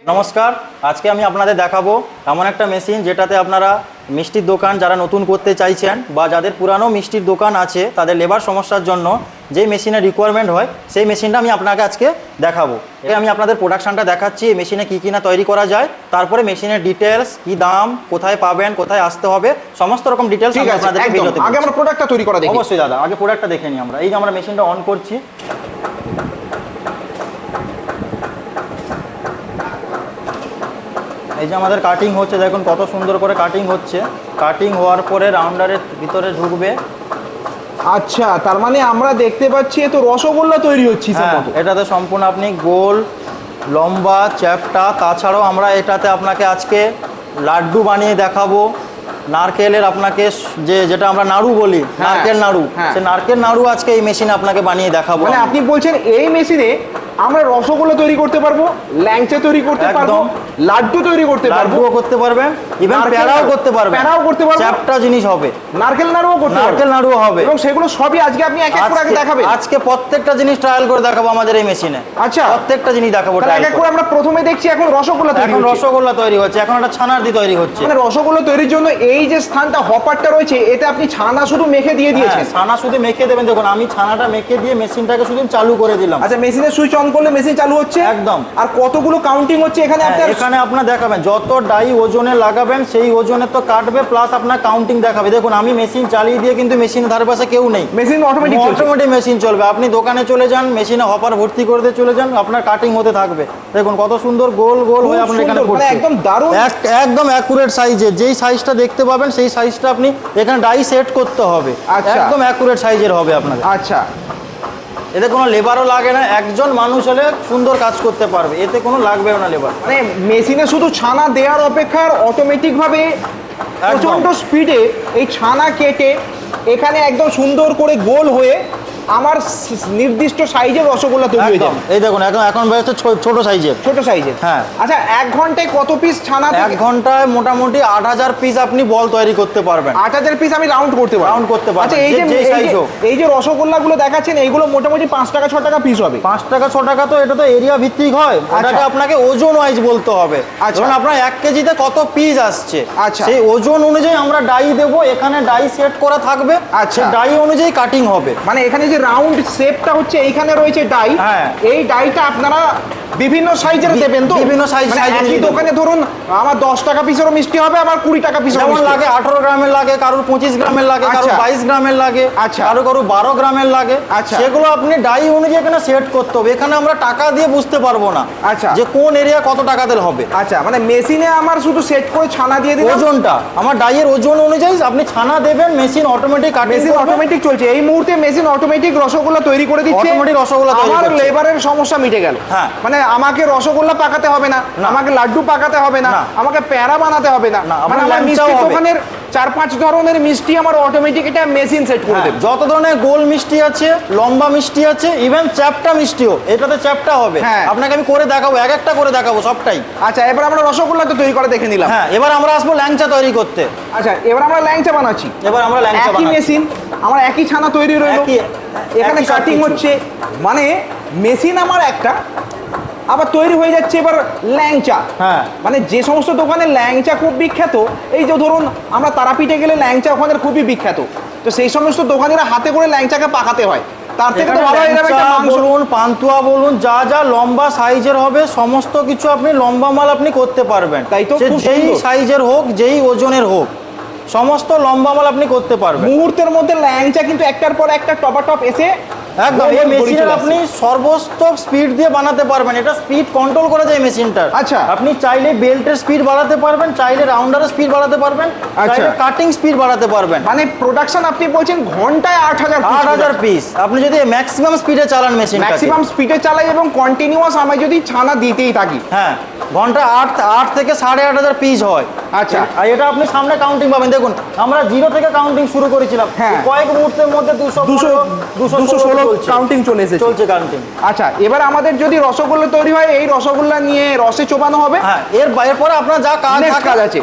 নমস্কার, আজকে আমি আপনাদের দেখাবো এমন একটা মেশিন যেটাতে আপনারা মিষ্টির দোকান যারা নতুন করতে চাইছেন বা যাদের পুরানো মিষ্টির দোকান আছে তাদের লেবার সমস্যার জন্য যে মেশিনের রিকোয়ারমেন্ট হয় সেই মেশিনটা আমি আপনাকে আজকে দেখাবো। আমি আপনাদের প্রোডাকশনটা দেখাচ্ছি, এই মেশিনে কী কী না তৈরি করা যায়, তারপরে মেশিনের ডিটেলস, কী দাম, কোথায় পাবেন, কোথায় আসতে হবে, সমস্ত রকম ডিটেলস আমি আপনাদেরকে ভিডিওতে আগে আমরা প্রোডাক্টটা তৈরি করা দেখি। অবশ্যই দাদা, আগে প্রোডাক্টটা দেখে নিই আমরা। এই যে আমরা মেশিনটা অন করছি, এই যে আমাদের কাটিং হচ্ছে, দেখুন কত সুন্দর করে কাটিং হচ্ছে। কাটিং হওয়ার পরে রাউন্ডারের ভিতরে ঢুকবে। আচ্ছা, তার মানে আমরা দেখতে পাচ্ছি তো রসগোল্লা তৈরি হচ্ছে। এটাতে সম্পূর্ণ আপনি গোল, লম্বা, চ্যাপটা, তাছাড়াও আমরা এটাতে আপনাকে আজকে লাড্ডু বানিয়ে দেখাবো। নারকেলের আপনাকে যেটা আমরা নাড়ু বলি, নারকেল নাড়ু, সেই নারকেল নাড়ু আজকে এই মেশিনে আপনাকে বানিয়ে দেখাবো। মানে আপনি বলছেন এই মেশিনে আমরা রসগোল্লা তৈরি করতে পারবো, ল্যাংচা তৈরি করতে পারবো, লাড্ডু তৈরি করতে পারবো, লাড্ডুও করতে পারবেন, ইভেন প্যারাও করতে পারবেন। প্যারাও করতে পারবো, চ্যাপটা জিনিস হবে, নারকেল নাড়ুও করতে পারবো, নারকেল নাড়ুও হবে। এবং সেগুলো সবই আজকে আপনি এক এক করে দেখাবেন। আজকে প্রত্যেকটা জিনিস ট্রায়াল করে দেখাবো আমাদের এই মেশিনে। আচ্ছা, প্রত্যেকটা জিনিস দেখাবো ট্রায়াল করে। আমরা প্রথমে দেখছি এখন রসগোল্লা তৈরি হচ্ছে। এখন রসগোল্লা তৈরি হচ্ছে, এখন একটা ছানার দিয়ে তৈরি হচ্ছে। মানে রসগোল্লা তৈরির জন্য এই যে স্থানটা হপারটা রয়েছে, এতে আপনি ছানা শুধু মেখে দিয়ে দিয়েছেন। ছানা শুধু মেখে দেবেন। দেখুন আমি ছানাটা মেখে দিয়ে মেশিনটাকে শুধু চালু করে দিলাম। আচ্ছা, মেশিনের সুইচ অন করলে মেশিন চালু হচ্ছে একদম। আর কতগুলো কাউন্টিং হচ্ছে এখানে? এখানে আপনার দেখাবেন যত ডাই ওজনে লাগাবেন সেই ওজনে তো কাটবে, প্লাস আপনার কাউন্টিং দেখাবে। দেখুন আমি মেশিন চালিয়ে দিয়ে কিন্তু মেশিনের ধারে পাশে কেউ নেই, মেশিন অটোমেটিক মেশিন চলবে। আপনি দোকানে চলে যান, মেশিনে হপার ভর্তি করে দিয়ে চলে যান, আপনার কাটিং হতে থাকবে। দেখুন কত সুন্দর গোল গোল হয়ে আপনার এখানে পড়ছে। একদম দারুণ, একদম অ্যাকুরেট সাইজের। যেই সাইজটা দেখতে পাবেন সেই সাইজটা আপনি এখানে ডাই সেট করতে হবে। একদম অ্যাকুরেট সাইজের হবে আপনাদের। আচ্ছা, এতে কোনো লেবারও লাগে না, একজন মানুষ হলে সুন্দর কাজ করতে পারবে, এতে কোনো লাগবেও না লেবার। মানে মেশিনে শুধু ছানা দেওয়ার অপেক্ষা অটোমেটিক ভাবে প্রচন্ড স্পিডে এই ছানা কেটে এখানে একদম সুন্দর করে গোল হয়ে আমার নির্দিষ্ট সাইজের রসগোল্লা তৈরি হয়ে যাবে। এই দেখুন এখন বেরোচ্ছে ছোট সাইজের। ছোট সাইজের, হ্যাঁ। আচ্ছা, 1 ঘন্টায় কত পিস ছানা? 1 ঘন্টায় মোটামুটি 8000 পিস আপনি বল তৈরি করতে পারবেন। 8000 পিস আমি রাউন্ড করতে পারবো। আচ্ছা, এই যে রসগোল্লাগুলো দেখাচ্ছেন এইগুলো মোটামুটি 5 টাকা 6 টাকা পিস হবে। 5 টাকা 6 টাকা তো এটা তো এরিয়া ভিত্তিক হয়। এটাকে আপনাকে ওজন ওয়াইজ বলতে হবে। ধরুন আপনার 1 কেজিতে কত পিস আসছে, সেই ওজন অনুযায়ী আমরা ডাই দেবো। এখানে ডাই সেট করা থাকবে, আচ্ছা, ডাই অনুযায়ী কাটিং হবে। মানে এখানে যে রাউন্ড শেপটা হচ্ছে, এইখানে রয়েছে ডাই। এই ডাইটা আপনারা বিভিন্ন সাইজের দেবেন তো? বিভিন্ন সাইজ। একই দোকানে ধরুন আমার 10 টাকা পিসেরও মিষ্টি হবে, আমার 20 টাকা পিসেরও যেমন লাগে। 18 গ্রামের লাগে, কারোর 25 গ্রামের লাগে, কারোর 22 গ্রামের লাগে, কারো 12 গ্রামের লাগে। সেগুলো আপনি ডাই অনুযায়ী এখানে সেট করতে হবে। এখানে আমরা টাকা দিয়ে বুঝতে পারবো না যে কোন এরিয়া কত টাকাতে হবে। আচ্ছা, মানে মেশিনে আমার শুধু সেট করে ছানা দিয়ে দিলাম, ওজনটা আমার ডাইয়ের ওজন অনুযায়ী আপনি ছানা দেবেন, machine automatic cutting, machine automatic চলছে। এই মুহূর্তে মেশিন অটোমেটিক রসগোল্লা তৈরি করে দিচ্ছে, অটোমেটিক রসগোল্লা তৈরি করছে। আমার লেবারের সমস্যা মিটে গেল। মানে আমাকে রসগোল্লা পাকাতে হবে না, আমাকে লাড্ডু পাকাতে হবে না, আমাকে প্যারা বানাতে হবে না। মানে আমার মিষ্টি দোকানের 4-5 ধরনের মিষ্টি আমার অটোমেটিক এটা মেশিন সেট করে দেবে। যত ধরনের গোল মিষ্টি আছে, লম্বা মিষ্টি আছে, ইভেন চ্যাপটা মিষ্টিও, এটাতে চ্যাপটা হবে। আপনাকে আমি করে দেখাবো, এক একটা করে দেখাবো সবটাই। আচ্ছা, এবার আমরা রসগোল্লা তো তৈরি করে দেখে নিলাম। এবার আমরা আসবো ল্যাংচা তৈরি করতে। আচ্ছা, এবার আমরা ল্যাংচা বানাচ্ছি। এবার আমরা ল্যাংচা বানাচ্ছি। একই মেশিন, আমার একই ছানা তৈরি রইলো, এখানে কাটিং হচ্ছে। মানে মেশিন আমার একটা, আবার তৈরি হয়ে যাচ্ছে এবার ল্যাংচা। মানে যে সমস্ত দোকানে ল্যাংচা খুব বিখ্যাত, এই যে ধরুন আমরা তারাপীঠে গেলে ল্যাংচা ওখানে খুবই বিখ্যাত, তো সেই সমস্ত দোকানেরা হাতে করে ল্যাংচাকে পাকাতে হয়। তার থেকে তো ভালো বলুন, পান্তুয়া বলুন, যা যা লম্বা সাইজের হবে সমস্ত কিছু আপনি লম্বা মাল আপনি করতে পারবেন। তাই তো, যেই সাইজের হোক, যেই ওজনের হোক, সমস্ত লম্বা মাল আপনি করতে পারবেন। মুহূর্তের মধ্যে ল্যাংচা কিন্তু একটার পর একটা টপ এসে একদম। এই মেশিনের আপনি সর্বোচ্চ স্পিড দিয়ে বানাতে পারবেন। এটা স্পিড কন্ট্রোল করা যায় মেশিনটার। আচ্ছা, আপনি চাইলে বেল্টের স্পিড বাড়াতে পারবেন, চাইলে রাউন্ডারের স্পিড বাড়াতে পারবেন, চাইলে কাটিং স্পিড বাড়াতে পারবেন। মানে প্রোডাকশন আপনি বলছেন ঘন্টায় 8000 পিস আপনি যদি ম্যাক্সিমাম স্পিডে চালান, মেশিন ম্যাক্সিমাম স্পিডে চালাই এবং কন্টিনিউয়াস আমি যদি ছানা দিতেই থাকি, ঘন্টা 8 থেকে 8500 পিস হয়। আচ্ছা, আর এটা আপনি সামনে কাউন্টিং পাবেন। দেখুন আমরা 0 থেকে কাউন্টিং শুরু করেছিলাম, কয়েক মুহূর্তের মধ্যে 216 কাউন্টিং চলছে কাউন্টিং। আচ্ছা, এবার আমাদের যদি রসগোল্লা তৈরি হয়, এই রসগোল্লা নিয়ে রসে চোবানো হবে। এরপরে আপনার যা কাজ আছে,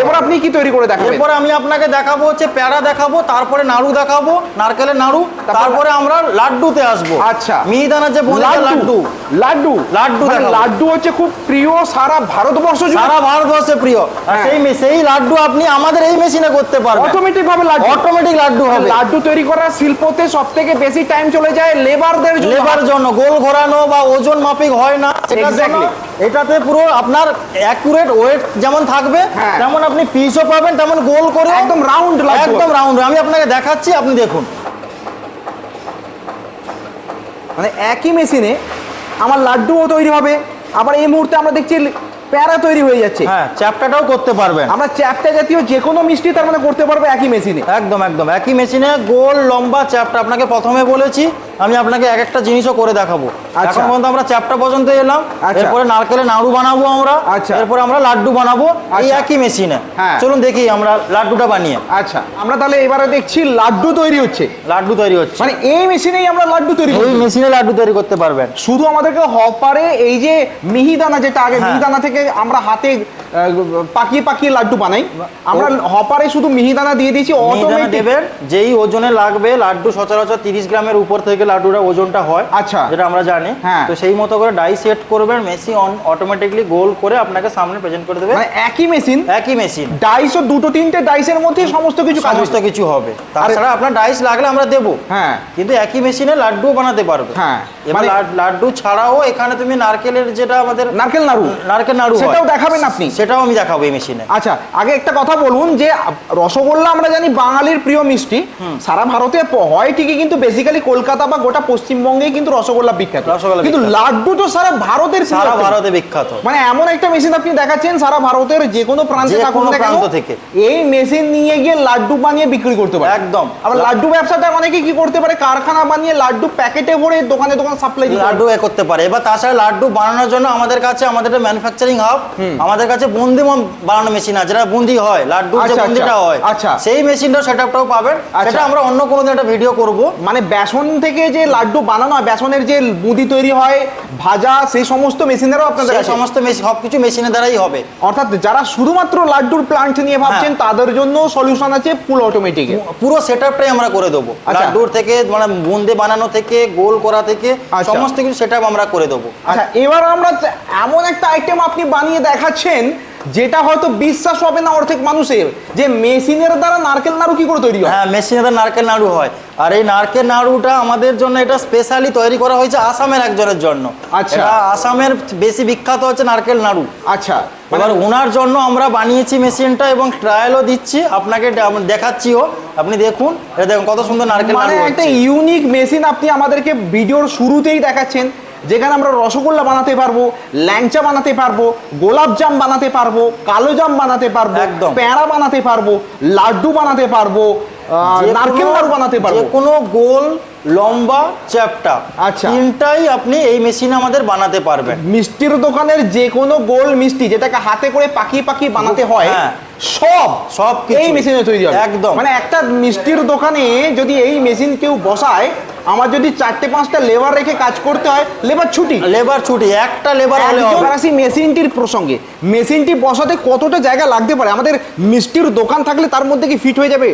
এবার আপনি কি তৈরি করে দেখাবেন? এরপরে আমি আপনাকে দেখাবো হচ্ছে প্যারা দেখাবো, তারপরে নাড়ু দেখাবো, নারকেলের নাড়ু, তারপরে আমরা লাড্ডুতে আসবো। আচ্ছা, মিহিদানার যে লাড্ডু লাড্ডু হচ্ছে খুব প্রিয় সারা ভারতবর্ষ জুড়ে, সারা ভারতবর্ষে প্রিয়। আর সেই লাড্ডু আপনি আমাদের এই মেশিনে করতে পারবেন, অটোমেটিক ভাবে লাড্ডু, অটোমেটিক লাড্ডু হবে। লাড্ডু তৈরি করার শিল্পতে সবথেকে বেশি টাইম চলে যায় লেবারদের জন্য, লেবার জন্য গোল ঘোরানো বা ওজন মাপিক হয় না সেটার জন্য। এটাতে পুরো আপনার অ্যাকুরেট ওয়েট যেমন থাকবে তেমন আপনি পিসও পাবেন, তেমন গোল করে একদম রাউন্ড, একদম রাউন্ড। আমি আপনাকে দেখাচ্ছি, আপনি দেখুন। মানে একই মেশিনে আমার লাড্ডুও তৈরি হবে, আবার এই মুহূর্তে আমরা দেখছি প্যারা তৈরি হয়ে যাচ্ছে। হ্যাঁ, চ্যাপটাটাও করতে পারবেন। আমরা চ্যাপটা জাতীয় যে কোনো মিষ্টি তার মানে করতে পারবো একই মেশিনে। একদম একদম একই মেশিনে গোল লম্বা চ্যাপটা। আপনাকে প্রথমে বলেছি আমি আপনাকে এক একটা জিনিসও করে দেখাবো। এখন পর্যন্ত আমরা চ্যাপটা পর্যন্ত এলাম, এরপরে নারকেলের নাড়ু বানাবো আমরা, এরপরে আমরা লাড্ডু বানাবো এই একই মেশিনে। চলুন দেখি আমরা লাড্ডুটা বানিয়ে। আচ্ছা, আমরা তাহলে এবারে দেখছি লাড্ডু তৈরি হচ্ছে। লাড্ডু তৈরি হচ্ছে মানে এই মেশিনেই আমরা লাড্ডু তৈরি, এই মেশিনে লাড্ডু তৈরি করতে পারবেন। শুধু আমাদেরকে হপারে এই যে মিহিদানা, যেটা আগে মিহিদানা থেকে আমরা হাতে পাকিয়ে পাকিয়ে লাড্ডু বানাই, আমরা হপারে শুধু মিহিদানা দিয়ে দিয়েছি, অটোমেটিক দেবেন যেই ওজনে লাগবে। লাড্ডু সচরাচর 30 গ্রামের উপর থেকে লাড্ডুটা ওজনটা হয়, আচ্ছা, যেটা আমরা জানি। তো সেই মতো করে ডাই সেট করবেন, মেশিন অটোমেটিকলি গোল করে আপনাকে সামনে প্রেজেন্ট করে দেবে। মানে একই মেশিন, একই মেশিন, ডাইসও দুটো তিনটে ডাইসের মধ্যে সমস্ত কিছু হবে। তাছাড়া আপনার ডাইস লাগলে আমরা দেবো, কিন্তু একই মেশিনে লাড্ডু বানাতে পারবে। এবার লাড্ডু ছাড়াও এখানে তুমি নারকেলের, যেটা আমাদের নারকেল নাড়ু সেটাও দেখাবেন আপনি? সেটাও আমি দেখাবো এই মেশিনে। আচ্ছা, আগে একটা কথা বলুন যে রসগোল্লা আমরা জানি বাঙালির প্রিয় মিষ্টি, সারা ভারতে হয় ঠিকই, কিন্তু বেসিক্যালি কলকাতা বা গোটা পশ্চিমবঙ্গে কিন্তু রসগোল্লা বিখ্যাত। কিন্তু লাড্ডু তো সারা ভারতের, সারা ভারতে বিখ্যাত। মানে এমন একটা মেশিন আপনি দেখাচ্ছেন সারা ভারতের যে কোনো প্রান্তে থাকুন না কেন, এই মেশিন নিয়ে গিয়ে লাড্ডু বানিয়ে বিক্রি করতে পারে। একদম। আবার লাড্ডু ব্যবসাটা অনেকে কি করতে পারে, কারখানা বানিয়ে লাড্ডু প্যাকেটে ভরে দোকানে দোকানে সাপ্লাই লাড্ডু করতে পারে। এবার তাছাড়া লাড্ডু বানানোর জন্য আমাদের কাছে, আমাদের ম্যানুফ্যাকচারিং হাব, আমাদের কাছে বুন্দি বানানো মেশিন আছে, যেটা বুন্দি হয়, লাড্ডু যে বুন্দিটা হয়, সেই মেশিনটা সেটআপটাও পাবেন। সেটা আমরা অন্য কোনো দিন একটা ভিডিও করব। মানে বেসন থেকে যে লাড্ডু বানানো হয়, বেসনের যে বুঁদি তৈরি হয়, ভাজা, সেই সমস্ত মেশিনেরও আপনাদের আছে? সমস্ত সবকিছু মেশিনের দ্বারাই হবে। অর্থাৎ যারা শুধুমাত্র লাড্ডুর প্লান্ট নিয়ে ভাবছেন তাদের জন্য সলিউশন আছে ফুল অটোমেটিক। পুরো সেটআপটাই আমরা করে দেবো, লাড্ডুর থেকে মানে বুন্দি বানানো থেকে গোল করা থেকে সমস্ত কিছু সেটআপ আমরা করে দেবো। আচ্ছা, এবার আমরা এমন একটা আইটেম আপনি বানিয়ে দেখাচ্ছেন যেটা হয়তো বিশ্বাস হবে না অর্ধেক মানুষের, যে মেশিনের দ্বারা নারকেল নাড়ু কি করে তৈরি হয়। হ্যাঁ, মেশিনের দ্বারা নারকেল নাড়ু হয়। আর এই নারকেল নাড়ুটা আমাদের জন্য এটা স্পেশালি তৈরি করা হয়েছে আসামের একজনের জন্য। আচ্ছা, আসামের বেশি বিখ্যাত হচ্ছে নারকেল নাড়ু। আচ্ছা, এবার ওনার জন্য আমরা বানিয়েছি মেশিনটা এবং ট্রায়ালও দিচ্ছি, আপনাকে দেখাচ্ছিও। আপনি দেখুন, এটা দেখুন কত সুন্দর নারকেল নাড়ু। মানে একটা ইউনিক মেশিন আপনি আমাদেরকে ভিডিওর শুরুতেই দেখাচ্ছেন, যেখানে আমরা রসগোল্লা বানাতে পারবো, ল্যাংচা বানাতে পারবো, গোলাপ জাম বানাতে পারবো, কালো জাম বানাতে পারবো, প্যাঁড়া বানাতে পারবো, লাড্ডু বানাতে পারবো, নারকেল নাড়ু বানাতে পারবো, যে কোনো গোল লম্বা চ্যাপটা, আচ্ছা, তিনটাই আপনি এই মেশিনে আমাদের বানাতে পারবেন। মিষ্টির দোকানের যে কোনো গোল মিষ্টি যেটাকে হাতে করে পাকিয়ে পাকিয়ে বানাতে হয়, সব এই মেশিনে তৈরি হবে। একদম। মানে একটা মিষ্টির দোকানে যদি এই মেশিন কেউ বসায়, আমার যদি 4-5টা লেবার রেখে কাজ করতে হয়, লেবার ছুটি, একটা লেবার হলে হবে। আসি মেশিনটির প্রসঙ্গে, মেশিনটি বসাতে কতটা জায়গা লাগতে পারে? আমাদের মিষ্টির দোকান থাকলে তার মধ্যে কি ফিট হয়ে যাবে?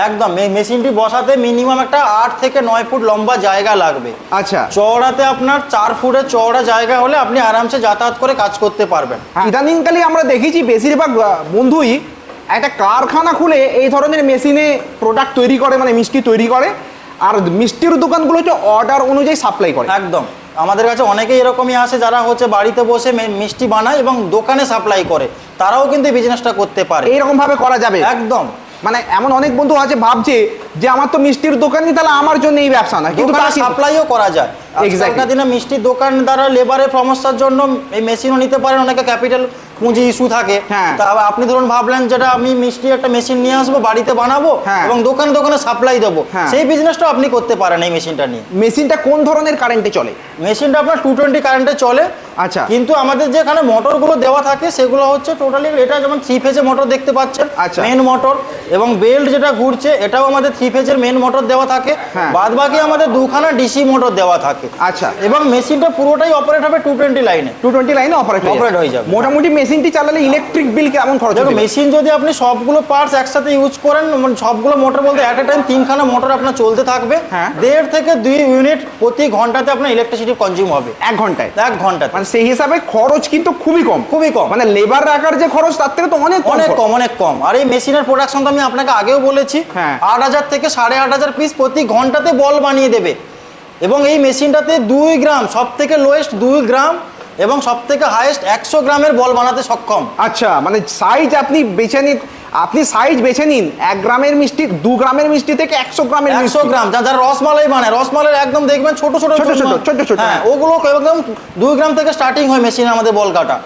একদম। মেশিনটি বসাতে মিনিমাম একটা 8 থেকে 9 ফুট লম্বা জায়গা লাগবে। আচ্ছা, চওড়াতে আপনার 4 ফুটের চওড়া জায়গা হলে আপনি আরামসে যাতায়াত করে কাজ করতে পারবেন। ইদানিংকালে আমরা দেখেছি বেশিরভাগ বন্ধুই একটা কারখানা খুলে এই ধরনের মেশিনে প্রোডাক্ট তৈরি করে, মানে মিষ্টি তৈরি করে, আর মিষ্টির দোকানগুলো হচ্ছে অর্ডার অনুযায়ী সাপ্লাই করে। একদম। আমাদের কাছে অনেকেই এরকমই আসে যারা হচ্ছে বাড়িতে বসে মিষ্টি বানায় এবং দোকানে সাপ্লাই করে, তারাও কিন্তু বিজনেসটা করতে পারে। এইরকম ভাবে করা যাবে। একদম। মানে এমন অনেক বন্ধু আছে ভাবছে যে আমার তো মিষ্টির দোকানই, তাহলে আমার জন্য এই ব্যবসা না, কিন্তু সাপ্লাইও করা যায়। আজকালকার দিনে মিষ্টির দোকান দ্বারা লেবারের সমস্যার জন্য এই মেশিনও নিতে পারেন, অনেকে ক্যাপিটাল পুঁজি ইস্যু থাকে। তা আপনি ধরুন ভাবলেন যেটা আমি মিষ্টি একটা মেশিন নিয়ে আসবো, বাড়িতে বানাবো এবং দোকানে দোকানে সাপ্লাই দেবো, সেই বিজনেসটা আপনি করতে পারেন এই মেশিনটা নিয়ে। মেশিনটা কোন ধরনের কারেন্টে চলে? মেশিনটা আপনার 220 কারেন্টে চলে। আচ্ছা, কিন্তু আমাদের যেখানে মোটরগুলো দেওয়া থাকে সেগুলো হচ্ছে টোটালি, এটা যেমন 3 ফেজের মোটর দেখতে পাচ্ছেন, মেন মোটর, এবং বেল্ট যেটা ঘুরছে এটাও আমাদের 3 ফেজের মেন মোটর দেওয়া থাকে। বাদ বাকি আমাদের 2খানা ডিসি মোটর দেওয়া থাকে। আচ্ছা, এবং মেশিনটা পুরোটাই অপারেট হবে 220 লাইনে। 220 লাইনে অপারেট হয়ে যাবে। মোটামুটি মেশিনটি চালালে ইলেকট্রিক বিল কেমন খরচ হবে? মেশিন যদি আপনি সবগুলো পার্টস একসাথে ইউজ করেন, মানে সবগুলো মোটর বলতে এট এ টাইম 3খানা মোটর আপনার চলতে থাকবে, 1.5 থেকে 2 ইউনিট প্রতি ঘন্টাতে আপনার ইলেকট্রিসিটি কনজিউম হবে। 1 ঘন্টায়? 1 ঘন্টাতে। মানে সেই হিসাবে খরচ কিন্তু খুবই কম। মানে লেবার রাখার যে খরচ তার থেকে তো অনেক কম। আর এই মেশিনের প্রোডাকশন তো আমি আপনাকে আগেও বলেছি, 8,000 থেকে 8,500 পিস প্রতি ঘন্টাতে বল বানিয়ে দেবে। এবং এই মেশিনটাতে 2 গ্রাম, সব থেকে লোয়েস্ট 2 গ্রাম এবং সব থেকে হাইয়েস্ট 100 গ্রামের বল বানাতে সক্ষম। আচ্ছা, মানে সাইজ আপনি বেছে নিন, আপনি সাইজ বেছে নিন 1 গ্রামের মিষ্টি, 2 গ্রামের মিষ্টি থেকে 100 গ্রামের মিষ্টি। 100 গ্রাম যারা রসমালাই বানায়, রসমালাই একদম দেখবেন ছোট ছোট, হ্যাঁ, ওগুলো একদম 2 গ্রাম থেকে স্টার্টিং হয় মেশিনে আমাদের বল কাটা,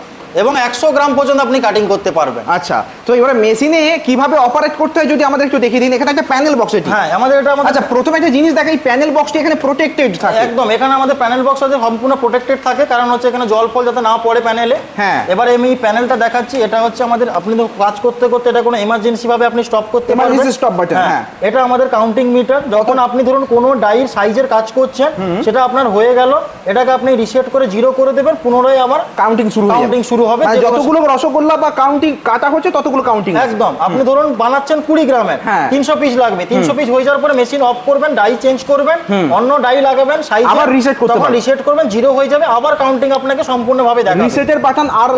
এবং 100 গ্রাম পর্যন্ত আপনি কাটিং করতে পারবেন। আচ্ছা, তো এবারে মেশিনে কিভাবে অপারেট করতে হয় যদি আমাদের একটু দেখিয়ে দিন। এখানে একটা প্যানেল বক্স আছে। হ্যাঁ, আমাদের এটা আচ্ছা, প্রথমে একটা জিনিস দেখাই, প্যানেল বক্সটি এখানে প্রোটেক্টেড থাকে। একদম, এখানে আমাদের প্যানেল বক্স আছে সম্পূর্ণ প্রোটেক্টেড থাকে, কারণ হচ্ছে এখানে জল ফল যাতে না পড়ে প্যানেলে। হ্যাঁ, এবারে আমি প্যানেলটা দেখাচ্ছি। এটা হচ্ছে আমাদের, আপনি তো কাজ করতে করতে এটা কোনো এমার্জেন্সি ভাবে আপনি স্টপ করতে পারবেন, এমার্জেন্সি স্টপ বাটন। হ্যাঁ, এটা আমাদের কাউন্টিং মিটার। যখন আপনি ধরুন কোনো ডাইর সাইজের কাজ করছেন, সেটা আপনার হয়ে গেল, এটাকে আপনি রিসেট করে 0 করে দেবেন, পুনরায় আবার কাউন্টিং শুরু হবে। যতগুলো রসগোল্লা বা কাউন্টিং কাটা হচ্ছে ততগুলো কাউন্টিং। একদম, আপনি ধরুন বানাচ্ছেন 20 গ্রামের, 300 পিস লাগবে, 300 পিস হয়ে যাওয়ার পরে মেশিন অফ করবেন, ডাই চেঞ্জ করবেন, অন্য ডাই লাগাবেন, সাইজ আবার রিসেট করতে পারবেন, রিসেট করবেন, 0 হয়ে যাবে, আবার কাউন্টিং আপনাকে সম্পূর্ণভাবে দেখাবে। রিসেটের বাটন আর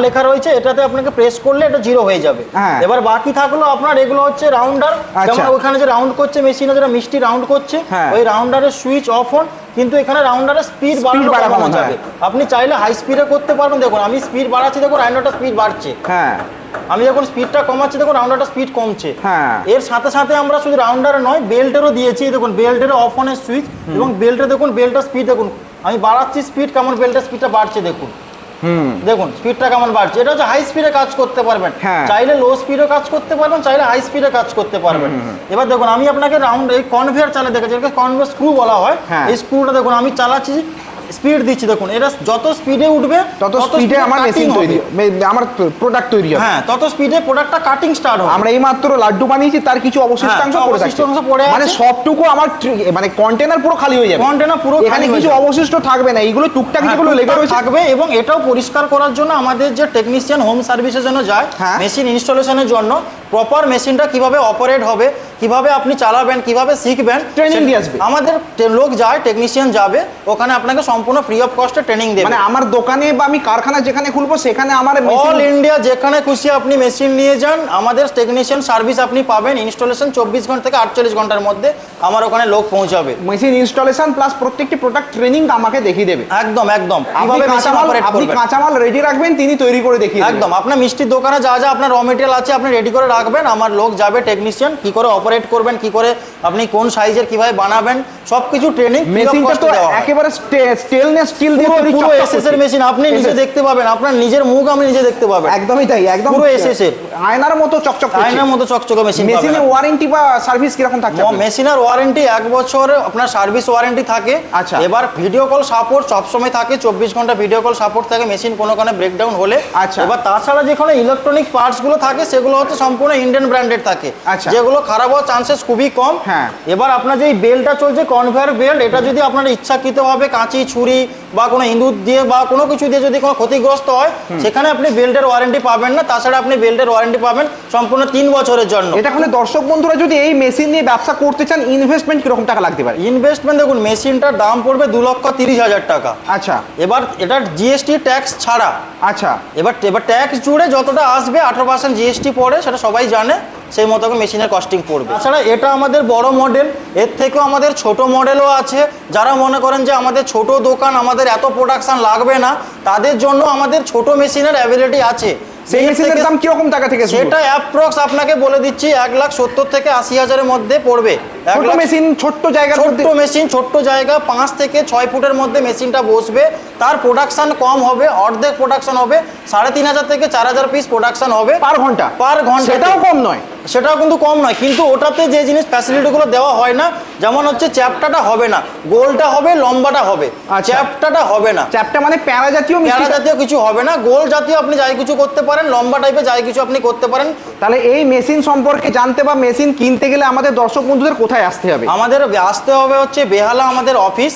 লেখা রয়েছে, এটাতে আপনাকে প্রেস করলে এটা 0 হয়ে যাবে। এবার বাকি থাকলো আপনার এগুলো হচ্ছে রাউন্ডার, যেমন ওখানে যে রাউন্ড করছে মেশিনে, যেটা মিষ্টি রাউন্ড করছে, ওই রাউন্ডারের সুইচ অফ অন, কিন্তু এখানে রাউন্ডারের স্পিড বাড়ানো যাবে। আপনি চাইলে হাই স্পিডে করতে পারবেন। দেখুন আমি স্পিড বাড়াচ্ছি, দেখুন রাউন্ডারটা স্পিড বাড়ছে। হ্যাঁ, আমি যখন স্পিডটা কমাচ্ছি, দেখুন রাউন্ডারটা স্পিড কমছে। এর সাথে সাথে আমরা শুধু রাউন্ডারে নয়, বেল্টেরও দিয়েছি। দেখুন বেল্টের অফ অনের সুইচ, এবং বেল্টে দেখুন বেল্টের স্পিড, দেখুন আমি বাড়াচ্ছি স্পিড, কেমন বেল্টের স্পিডটা বাড়ছে দেখুন। দেখুন স্পিডটা কেমন বাড়ছে। এটা হচ্ছে হাই স্পিডে কাজ করতে পারবেন, চাইলে লো স্পিডে কাজ করতে পারবেন, চাইলে হাই স্পিডে কাজ করতে পারবেন। এবার দেখুন আমি আপনাকে রাউন্ড এই কনভেয়ার চালিয়ে দেখাচ্ছি, এটাকে কনভেয়ার স্ক্রু বলা হয়। এই স্ক্রুটা দেখুন আমি চালাচ্ছি, স্পিড দিচ্ছি, দেখুন এটা যত স্পিডে উঠবে তত স্পিডে আমার মেশিন তৈরি, আমার প্রোডাক্ট তৈরি হবে। হ্যাঁ, তত স্পিডে প্রোডাক্টটা কাটিং স্টার্ট হবে। আমরা এইমাত্র লাড্ডু বানিয়েছি, তার কিছু অবশিষ্টাংশ পড়ে আছে, মানে সবটুকু আমার মানে কন্টেনার পুরো খালি হয়ে যাবে। কন্টেনার পুরো এখানে কিছু অবশিষ্ট থাকবে না, এইগুলো টুকটাক যেগুলো লেগে রয়েছে থাকবে। এবং এটাও পরিষ্কার করার জন্য আমাদের যে টেকনিশিয়ান হোম সার্ভিসের জন্য যায়, মেশিন ইনস্টলেশনের জন্য প্রপার মেশিনটা কিভাবে অপারেট হবে, কিভাবে আপনি চালাবেন, কিভাবে শিখবেন, ট্রেনিং দিয়ে আসবে। আমাদের লোক যায়, টেকনিশিয়ান যাবে, ওখানে আপনাকে সম্পূর্ণ ফ্রি অফ কস্টে ট্রেনিং দেবে। মানে আমার দোকানে বা আমি কারখানা যেখানে খুলবো সেখানে আমার অল ইন্ডিয়া যেখানে খুশি আপনি মেশিন নিয়ে যান, আমাদের টেকনিশিয়ান সার্ভিস আপনি পাবেন। ইনস্টলেশন 24 ঘন্টা থেকে 48 ঘন্টার মধ্যে আমার ওখানে লোক পৌঁছাবে। মেশিন ইনস্টলেশন প্লাস প্রত্যেকটি প্রোডাক্ট ট্রেনিং আমাকে দেখিয়ে দেবে। একদম আপনি কাঁচামাল রেডি রাখবেন, তিনি তৈরি করে দেখিয়ে দেবেন। একদম, আপনার মিষ্টির দোকানে যা যা আপনার র মেটেরিয়াল আছে আপনি রেডি করে রাখবেন, আমার লোক যাবে টেকনিশিয়ান, কি করে অপারেট করবেন, কি করে আপনি কোন সাইজের কিভাবে বানাবেন, সবকিছু ট্রেনিং। মেশিনটা তো একেবারে স্টেনলেস স্টিল দিয়ে তৈরি, পুরো এসএস এর মেশিন, আপনি নিজে দেখতে পাবেন, আপনার নিজের মুখ আপনি নিজে দেখতে পাবেন। একদমই তাই, একদম পুরো এসএস এর আয়নার মতো চকচক করছে, আয়নার মতো চকচকে মেশিন। মেশিনে ওয়ারেন্টি বা সার্ভিস কি রকম থাকছে? মেশিনের ওয়ারেন্টি 1 বছর আপনার সার্ভিস ওয়ারেন্টি থাকে। আচ্ছা, এবার ভিডিও কল সাপোর্ট সব সময় থাকে, 24 ঘন্টা ভিডিও কল সাপোর্ট থাকে মেশিন কোনো কারণে ব্রেকডাউন হলে। আচ্ছা, এবার তাছাড়া যেখানে ইলেকট্রনিক পার্টস গুলো থাকে সেগুলো হচ্ছে সম্পূর্ণ ইন্ডিয়ান ব্র্যান্ডেড থাকে, যেগুলো খারাপ হওয়ার চান্সেস খুবই কম। এবার আপনার যে বেল্টটা চলছে কনভেয়ার বেল্ট, এটা যদি আপনার ইচ্ছাকৃতভাবে কাঁচি ছুরি বা কোনো ইঁদুর দিয়ে বা কোনো কিছু দিয়ে যদি কোনো ক্ষতিগ্রস্ত হয়, সেখানে আপনি বেল্টের ওয়ারেন্টি পাবেন না। তাছাড়া আপনি বেল্টের ওয়ারেন্টি পাবেন সম্পূর্ণ 3 বছরের জন্য। এটা হলে দর্শক বন্ধুরা যদি এই মেশিন নিয়ে ব্যবসা করতে চান, ইনভেস্টমেন্ট কিরকম টাকা লাগতে পারে? ইনভেস্টমেন্ট দেখুন মেশিনটার দাম পড়বে 2,30,000 টাকা। আচ্ছা, এবার এটা জিএসটি ট্যাক্স ছাড়া। আচ্ছা, এবার ট্যাক্স জুড়ে যতটা আসবে 18% জিএসটি পড়ে, সেটা সবাই জানে, সেই মতো মেশিনের কস্টিং পড়বে। তাছাড়া এটা আমাদের বড় মডেল, এর থেকেও আমাদের ছোট মডেলও আছে। যারা মনে করেন যে আমাদের ছোট দোকান, আমাদের এত প্রোডাকশন লাগবে না, তাদের জন্য আমাদের ছোট মেশিনের অ্যাভেলেবিলিটি আছে। সেই মেশিনের দাম কি রকম টাকা থেকে শুরু? সেটা অ্যাপ্রক্স আপনাকে বলে দিচ্ছি 1,70,000 থেকে 80,000-এর মধ্যে পড়বে। ছোট মেশিন, ছোট্ট জায়গা, ছোট্ট মেশিন, ছোট্ট জায়গা, 5 থেকে 6 ফুটের মধ্যে মেশিনটা বসবে। তার প্রোডাকশন কম হবে, অর্ধেক প্রোডাকশন হবে, 3,500 থেকে 4,000 পিস প্রোডাকশন হবে পার ঘন্টা। সেটাও কম নয়, সেটাও কিন্তু কম নয়, কিন্তু ওটাতে যে জিনিস ফ্যাসিলিটিগুলো দেওয়া হয় না, যেমন হচ্ছে চ্যাপটাটা হবে না, গোলটা হবে, লম্বাটা হবে। চ্যাপটাটা হবে না, চ্যাপটা মানে প্যারা জাতীয় কিছু হবে না, গোল জাতীয় আপনি যাই কিছু করতে পারেন, লম্বা টাইপের যাই কিছু আপনি করতে পারেন। তাহলে এই মেশিন সম্পর্কে জানতে বা মেশিন কিনতে গেলে আমাদের দর্শক বন্ধুদের কোথায় আসতে হবে? আমাদের আসতে হবে হচ্ছে বেহালা আমাদের অফিস,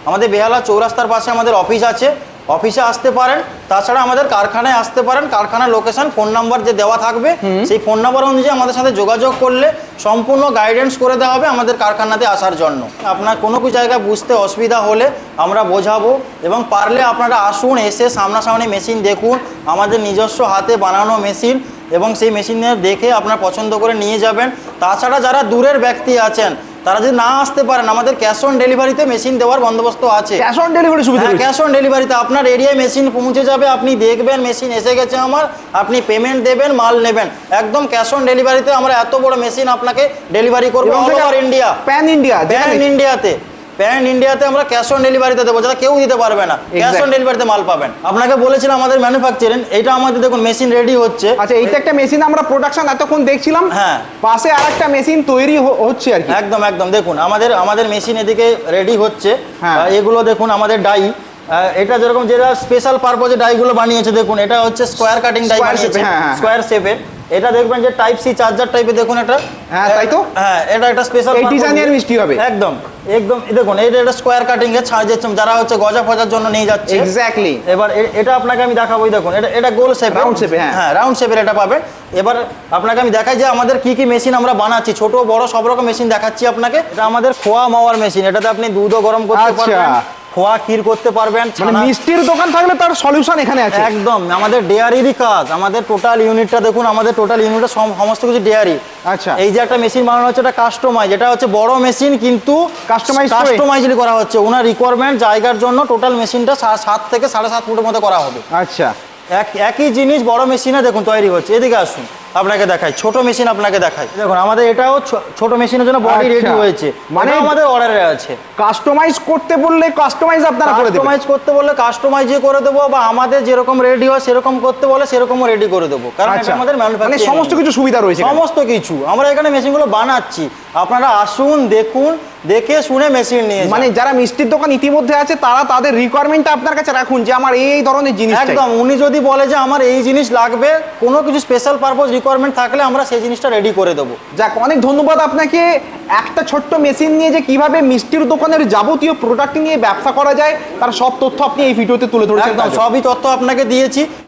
আমাদের বেহালা চৌরাস্তার পাশে আমাদের অফিস আছে, অফিসে আসতে পারেন। তাছাড়া আমাদের কারখানায় আসতে পারেন, কারখানার লোকেশন, ফোন নাম্বার যে দেওয়া থাকবে সেই ফোন নাম্বার অনুযায়ী আমাদের সাথে যোগাযোগ করলে সম্পূর্ণ গাইডেন্স করে দেওয়া হবে আমাদের কারখানাতে আসার জন্য। আপনার কোনো কিছু জায়গায় বুঝতে অসুবিধা হলে আমরা বোঝাবো, এবং পারলে আপনারা আসুন, এসে সামনাসামনি মেশিন দেখুন, আমাদের নিজস্ব হাতে বানানো মেশিন, এবং সেই মেশিনে দেখে আপনার পছন্দ করে নিয়ে যাবেন। তাছাড়া যারা দূরের ব্যক্তি আছেন তারা যদি না আসতে পারেন, আমাদের ক্যাশ অন ডেলিভারিতে মেশিন দেওয়ার বন্দোবস্ত আছে। ক্যাশ অন ডেলিভারি সুবিধা? হ্যাঁ, ক্যাশ অন ডেলিভারিতে আপনার এরিয়ায় মেশিন পৌঁছে যাবে, আপনি দেখবেন মেশিন এসে গেছে আমার, আপনি পেমেন্ট দেবেন, মাল নেবেন, একদম ক্যাশ অন ডেলিভারিতে আমরা এত বড় মেশিন আপনাকে ডেলিভারি করবো all over India, pan India, pan ইন্ডিয়াতে। প্যান ইন্ডিয়াতে আমরা ক্যাশ অন ডেলিভারিতে দেবো, যারা কেউ দিতে পারবে না, ক্যাশ অন ডেলিভারিতে মাল পাবেন। আপনাকে বলেছিলাম আমাদের ম্যানুফ্যাকচারিং, এটা আমাদের দেখুন মেশিন রেডি হচ্ছে। আচ্ছা, এইটা একটা মেশিন আমরা প্রোডাকশন এতক্ষণ দেখছিলাম, হ্যাঁ, পাশে আরেকটা মেশিন তৈরি হচ্ছে আর কি। একদম একদম দেখুন আমাদের মেশিন এদিকে রেডি হচ্ছে। হ্যাঁ, এগুলো দেখুন আমাদের ডাই, এটা যেরকম যেটা স্পেশাল পারপোজে ডাইগুলো বানিয়েছে, দেখুন এটা হচ্ছে স্কোয়ার কাটিং ডাই বানিয়েছে, স্কোয়ার শেপের। এটা দেখবেন যে টাইপ সি চার্জার টাইপে, দেখুন এটা, হ্যাঁ তাই তো, হ্যাঁ এটা একটা স্পেশাল এই ডিজাইনের মিষ্টি হবে একদম একদম। দেখুন এটা স্কোয়ার কাটিং এর ছাড় যাচ্ছে, যারা হচ্ছে গজা ফজার জন্য নিয়ে যাচ্ছে। এক্স্যাক্টলি। এবার এটা আপনাকে আমি দেখাবো, দেখুন এটা গোল শেপ, রাউন্ড শেপে, হ্যাঁ রাউন্ড শেপের এটা পাবেন। এবার আপনাকে আমি দেখাই যে আমাদের কি কি মেশিন আমরা বানাচ্ছি, ছোট বড় সব রকম মেশিন দেখাচ্ছি আপনাকে। এটা আমাদের খোয়া মাওয়ার মেশিন, এটাতে আপনি দুধও গরম করতে পারবেন, খোয়া ক্ষীর করতে পারবেন। মানে মিষ্টির দোকান থাকলে তার সলিউশন এখানে আছে একদম। আমাদের ডেয়ারিরই কাজ, আমাদের টোটাল ইউনিটটা দেখুন, আমাদের টোটাল ইউনিটটা সমস্ত কিছু ডেয়ারি। আচ্ছা, এই যে একটা মেশিন বানানো হচ্ছে, এটা কাস্টমাইজ, এটা হচ্ছে বড় মেশিন কিন্তু কাস্টমাইজলি করা হচ্ছে ওনার রিকোয়ারমেন্ট জায়গার জন্য। টোটাল মেশিনটা 7 থেকে 7.5 ফুটের মধ্যে করা হবে। আচ্ছা, একই জিনিস বড় মেশিনে দেখুন তৈরি হচ্ছে। এদিকে আসুন, আপনাকে দেখাই ছোট মেশিন, আপনাকে দেখাই। দেখুন আমাদের এটাও ছোট মেশিনের জন্য বডি রেডি হয়েছে, মানে আমাদের অর্ডারে আছে। কাস্টমাইজ করতে বললে কাস্টমাইজ আপনারা করে দেবেন, কাস্টমাইজ করতে বললে কাস্টমাইজই করে দেবো, বা আমাদের যেরকম রেডি হয় সেরকম করতে বলে সেরকমও রেডি করে দেবো, কারণ এটা আমাদের ম্যানুফ্যাকচারিং, মানে সমস্ত কিছু সুবিধা রয়েছে, সমস্ত কিছু আমরা এখানে মেশিনগুলো বানাচ্ছি। আপনারা আসুন, দেখুন, দেখে শুনে মেশিন নিয়ে যান। মানে যারা মিষ্টির দোকান ইতিমধ্যে আছে তারা তাদের রিকোয়ারমেন্টটা আপনার কাছে রাখুন যে আমার এই ধরনের জিনিস, একদম। উনি যদি বলে যে আমার এই জিনিস লাগবে, কোনো কিছু স্পেশাল পারপোজ রিকোয়ারমেন্ট থাকলে আমরা সেই জিনিসটা রেডি করে দেবো। যাক, অনেক ধন্যবাদ আপনাকে। একটা ছোট্ট মেশিন নিয়ে যে কিভাবে মিষ্টির দোকানের যাবতীয় প্রোডাক্ট নিয়ে ব্যবসা করা যায় তার সব তথ্য আপনি এই ভিডিওতে তুলে ধরেছেন। একদম সবই তথ্য আপনাকে দিয়েছি।